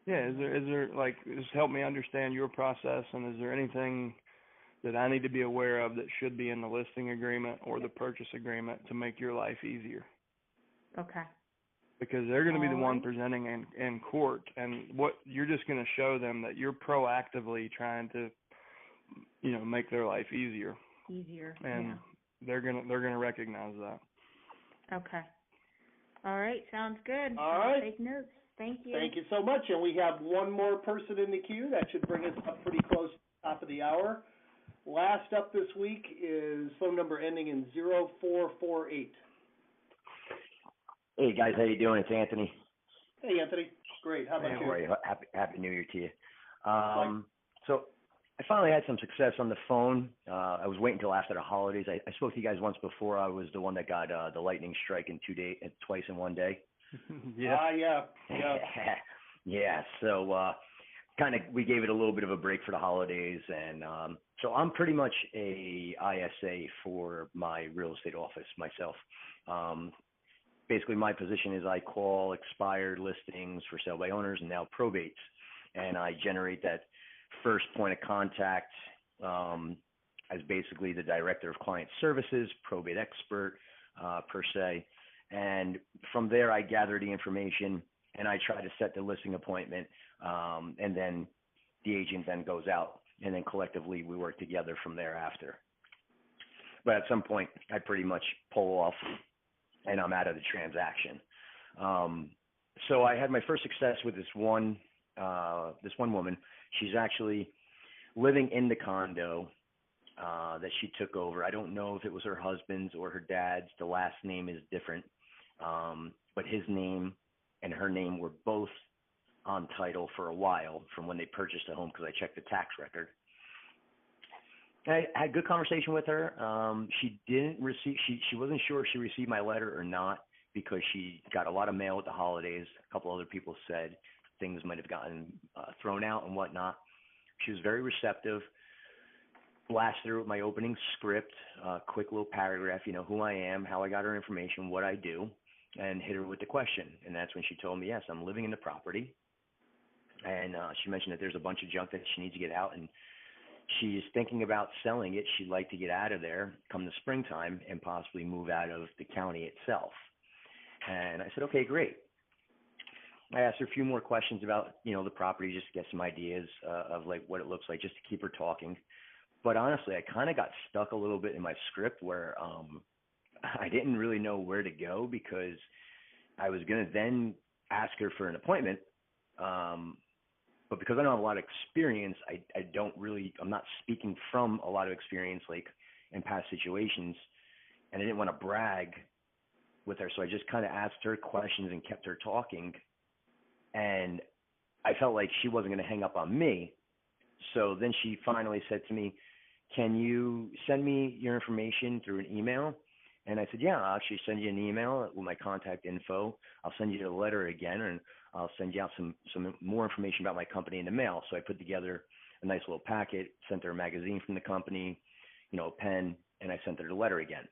Yeah. Is there like, just help me understand your process, and is there anything that I need to be aware of that should be in the listing agreement or the purchase agreement to make your life easier? Okay. Because they're going to be the one presenting in court, and what you're just going to show them that you're proactively trying to, make their life easier. And they're gonna recognize that. Okay. All right. Sounds good. All right. Take notes. Thank you. Thank you so much. And we have one more person in the queue. That should bring us up pretty close to the top of the hour. Last up this week is phone number ending in 0448. Hey guys, how you doing? It's Anthony. Hey Anthony. Great. How about you? How are you? Happy New Year to you. So I finally had some success on the phone. I was waiting until after the holidays. I spoke to you guys once before. I was the one that got the lightning strike in twice in one day. Yeah. Yeah. Yeah. So we gave it a little bit of a break for the holidays, and so I'm pretty much a ISA for my real estate office myself. Basically, my position is I call expired listings for sale by owners and now probates, and I generate that first point of contact as basically the director of client services, probate expert per se. And from there, I gather the information and I try to set the listing appointment, and then the agent then goes out, and then collectively we work together from thereafter. But at some point, I pretty much pull off, and I'm out of the transaction. So I had my first success with this one woman. She's actually living in the condo that she took over. I don't know if it was her husband's or her dad's. The last name is different, but his name and her name were both on title for a while from when they purchased the home, because I checked the tax record. I had a good conversation with her. She didn't receive. She wasn't sure if she received my letter or not, because she got a lot of mail at the holidays. A couple other people said things might have gotten thrown out and whatnot. She was very receptive. Blasted her with my opening script, quick little paragraph, who I am, how I got her information, what I do, and hit her with the question. And that's when she told me, yes, I'm living in the property. And she mentioned that there's a bunch of junk that she needs to get out, and she's thinking about selling it. She'd like to get out of there come the springtime and possibly move out of the county itself. And I said, okay, great. I asked her a few more questions about, the property, just to get some ideas of like what it looks like, just to keep her talking. But honestly, I kind of got stuck a little bit in my script where I didn't really know where to go, because I was going to then ask her for an appointment. But because I don't have a lot of experience, I'm not speaking from a lot of experience, like in past situations, and I didn't want to brag with her. So I just kind of asked her questions and kept her talking. And I felt like she wasn't going to hang up on me. So then she finally said to me, can you send me your information through an email? And I said, yeah, I'll actually send you an email with my contact info. I'll send you the letter again, and I'll send you out some more information about my company in the mail. So I put together a nice little packet, sent her a magazine from the company, a pen, and I sent her the letter again.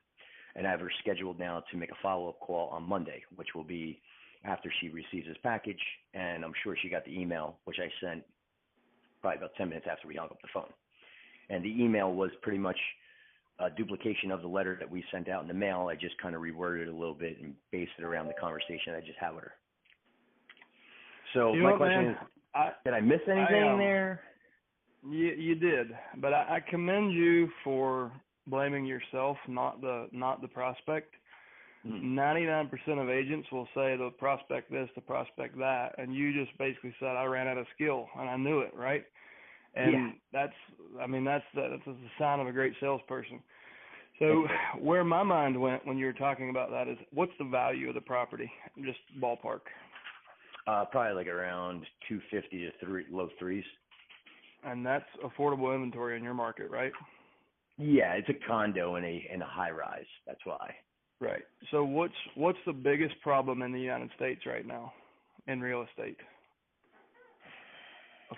And I have her scheduled now to make a follow-up call on Monday, which will be after she receives this package. And I'm sure she got the email, which I sent probably about 10 minutes after we hung up the phone. And the email was pretty much a duplication of the letter that we sent out in the mail. I just kind of reworded it a little bit and based it around the conversation I just had with her. So my question is, did I miss anything there? You did, but I commend you for blaming yourself, not the prospect. 99% of agents will say the prospect this, the prospect that, and you just basically said I ran out of skill and I knew it, right? And that's the sign of a great salesperson. So where my mind went when you were talking about that is, what's the value of the property? Just ballpark. Probably like around 250 to low threes. And that's affordable inventory in your market, right? Yeah, it's a condo in a high rise. That's why. Right. So what's the biggest problem in the United States right now in real estate?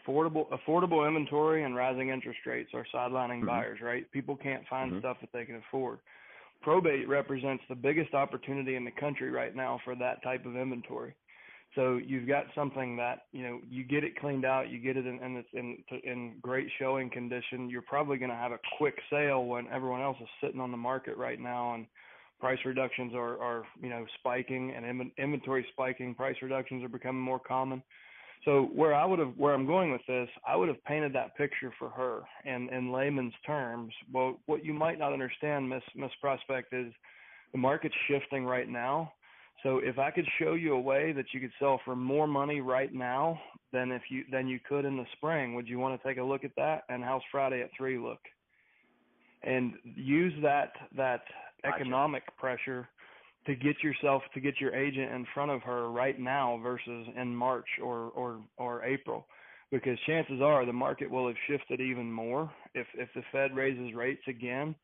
Affordable inventory and rising interest rates are sidelining buyers, right? People can't find stuff that they can afford. Probate represents the biggest opportunity in the country right now for that type of inventory. So you've got something that, you get it cleaned out, you get it in great showing condition. You're probably going to have a quick sale when everyone else is sitting on the market right now, and price reductions are spiking, and inventory spiking. Price reductions are becoming more common. So where I'm going with this, I would have painted that picture for her in layman's terms. Well, what you might not understand, Miss Prospect, is the market's shifting right now. So if I could show you a way that you could sell for more money right now than you could in the spring, would you want to take a look at that? And how's Friday at 3 look? And use that economic pressure to get your agent in front of her right now versus in March or April, because chances are the market will have shifted even more if the Fed raises rates again.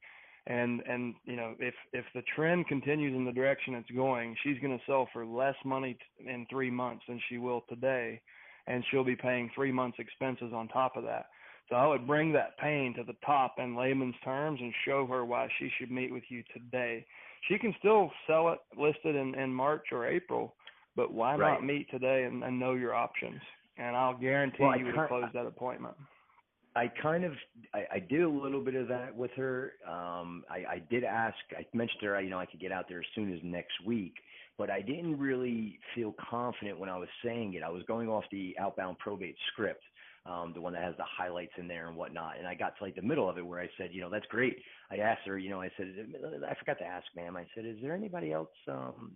And if the trend continues in the direction it's going, she's going to sell for less money in 3 months than she will today. and she'll be paying 3 months expenses on top of that. So I would bring that pain to the top in layman's terms and show her why she should meet with you today. She can still sell it, list it in March or April, but why not meet today and know your options? And I'll guarantee you would close that appointment. I did a little bit of that with her. I did ask, I mentioned to her, I could get out there as soon as next week, but I didn't really feel confident when I was saying it. I was going off the outbound probate script, the one that has the highlights in there and whatnot. And I got to like the middle of it where I said, that's great. I asked her, I said, I forgot to ask, ma'am. I said, is there anybody else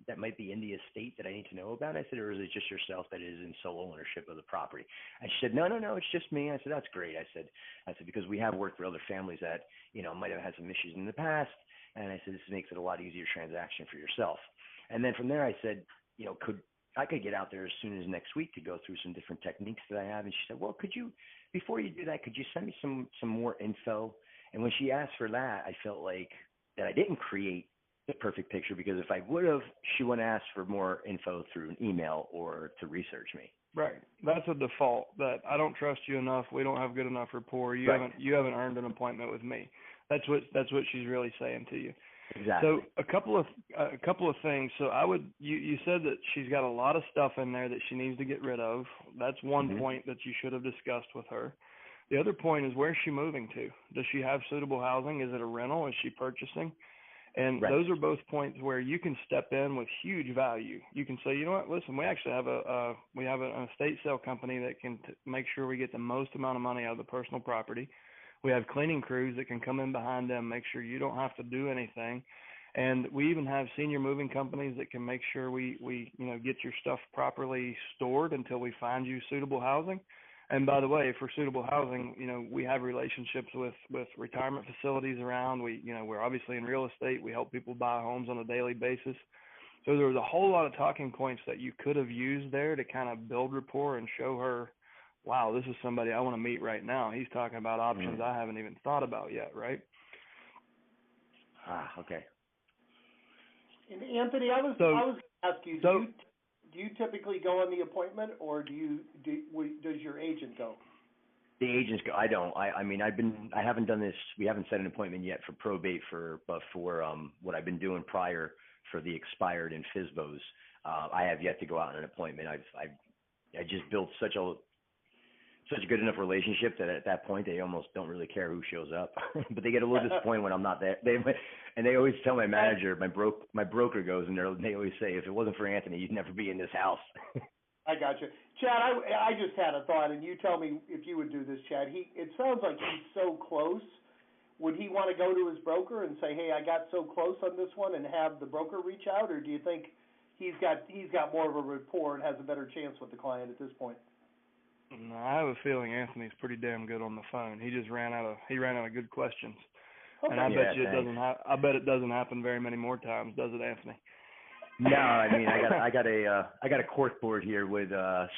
that might be in the estate that I need to know about? I said, or is it just yourself that is in sole ownership of the property? And she said, no, it's just me. I said, that's great. I said, because we have worked for other families that, might have had some issues in the past. And I said, this makes it a lot easier transaction for yourself. And then from there, I said, I could get out there as soon as next week to go through some different techniques that I have. And she said, well, before you do that, could you send me some more info? And when she asked for that, I felt like that I didn't create the perfect picture, because if I would have, she wouldn't ask for more info through an email or to research me. Right. That's a default, that I don't trust you enough. We don't have good enough rapport. You haven't earned an appointment with me. That's what she's really saying to you. Exactly. So a couple of things. So you said that she's got a lot of stuff in there that she needs to get rid of. That's one point that you should have discussed with her. The other point is, where's she moving to? Does she have suitable housing? Is it a rental? Is she purchasing? And those are both points where you can step in with huge value. You can say, you know what, listen, we actually have an estate sale company that can make sure we get the most amount of money out of the personal property. We have cleaning crews that can come in behind them, make sure you don't have to do anything. And we even have senior moving companies that can make sure we get your stuff properly stored until we find you suitable housing. And by the way, for suitable housing, we have relationships with retirement facilities around. We're obviously in real estate. We help people buy homes on a daily basis. So there was a whole lot of talking points that you could have used there to kind of build rapport and show her, wow, this is somebody I want to meet right now. He's talking about options I haven't even thought about yet, right? Okay. And Anthony, I was going to ask you, do you typically go on the appointment, or does your agent go? The agents go. I don't. I haven't done this. We haven't set an appointment yet for probate but for what I've been doing prior for the expired and FSBOs. I have yet to go out on an appointment. I just built such a good enough relationship that at that point they almost don't really care who shows up. But they get a little disappointed when I'm not there. They always tell my manager, my broker goes, and they always say, if it wasn't for Anthony, you'd never be in this house. I got you. Chad, I just had a thought, and you tell me if you would do this, Chad. It sounds like he's so close. Would he want to go to his broker and say, hey, I got so close on this one, and have the broker reach out, or do you think he's got more of a rapport and has a better chance with the client at this point? No, I have a feeling Anthony's pretty damn good on the phone. He just ran out of good questions. Okay. And I bet it doesn't happen very many more times, does it, Anthony? No, I got a cork board here with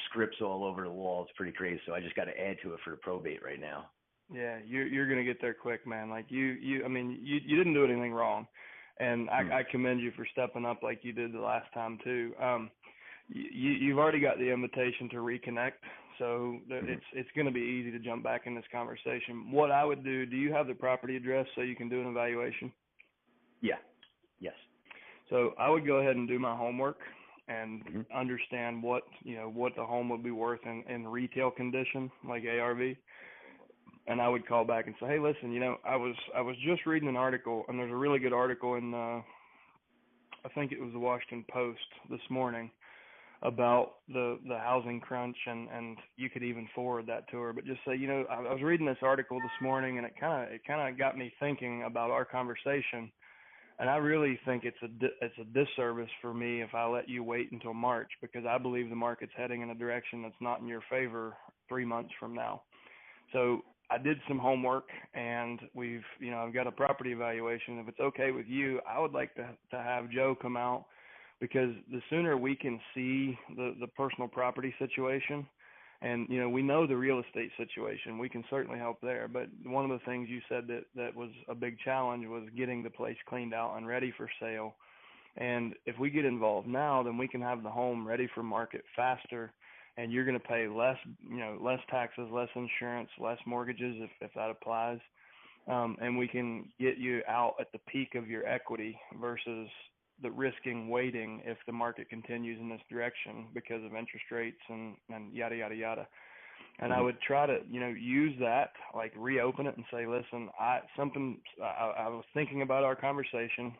scripts all over the wall. It's pretty crazy. So I just got to add to it for the probate right now. Yeah, you're gonna get there quick, man. Like you didn't do anything wrong, and I commend you for stepping up like you did the last time too. You've already got the invitation to reconnect. So it's going to be easy to jump back in this conversation. What I would do you have the property address so you can do an evaluation? Yeah. Yes. So I would go ahead and do my homework and understand what the home would be worth in retail condition, like ARV. And I would call back and say, hey, listen, I was just reading an article, and there's a really good article in I think it was the Washington Post this morning, about the housing crunch, and you could even forward that to her. But just say, I was reading this article this morning, and it kind of got me thinking about our conversation. And I really think it's a disservice for me if I let you wait until March, because I believe the market's heading in a direction that's not in your favor 3 months from now. So I did some homework, and I've got a property evaluation. If it's okay with you, I would like to have Joe come out, because the sooner we can see the personal property situation, and we know the real estate situation, we can certainly help there. But one of the things you said that was a big challenge was getting the place cleaned out and ready for sale. And if we get involved now, then we can have the home ready for market faster. and you're going to pay less, less taxes, less insurance, less mortgages if that applies. And we can get you out at the peak of your equity versus the risking waiting if the market continues in this direction because of interest rates and yada, yada, yada. And I would try to, use that, like reopen it and say, listen, I was thinking about our conversation.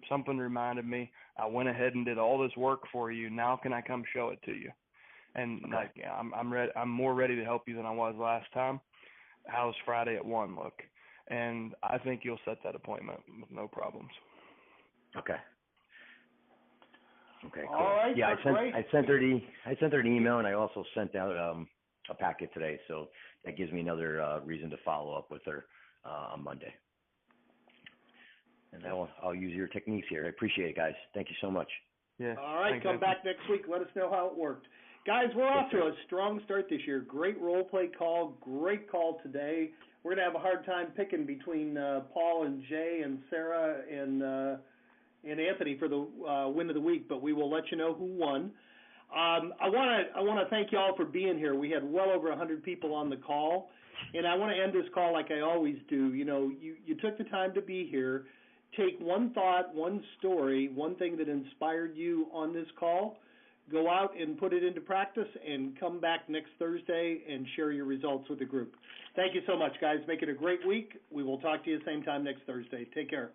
Something reminded me. I went ahead and did all this work for you. Now can I come show it to you? And I'm ready. I'm more ready to help you than I was last time. How's Friday at 1 look? And I think you'll set that appointment with no problems. Okay. Okay. Cool. All right. Yeah, I sent her an email, and I also sent out a packet today, so that gives me another reason to follow up with her on Monday. And I'll use your techniques here. I appreciate it, guys. Thank you so much. Yeah. All right. Come back next week. Let us know how it worked. Guys, we're off to a strong start this year. Great role play call. Great call today. We're going to have a hard time picking between Paul and Jay and Sara and Anthony for the win of the week, but we will let you know who won. I want to thank you all for being here. We had well over 100 people on the call, and I want to end this call like I always do. You took the time to be here. Take one thought, one story, one thing that inspired you on this call. Go out and put it into practice and come back next Thursday and share your results with the group. Thank you so much, guys. Make it a great week. We will talk to you same time next Thursday. Take care.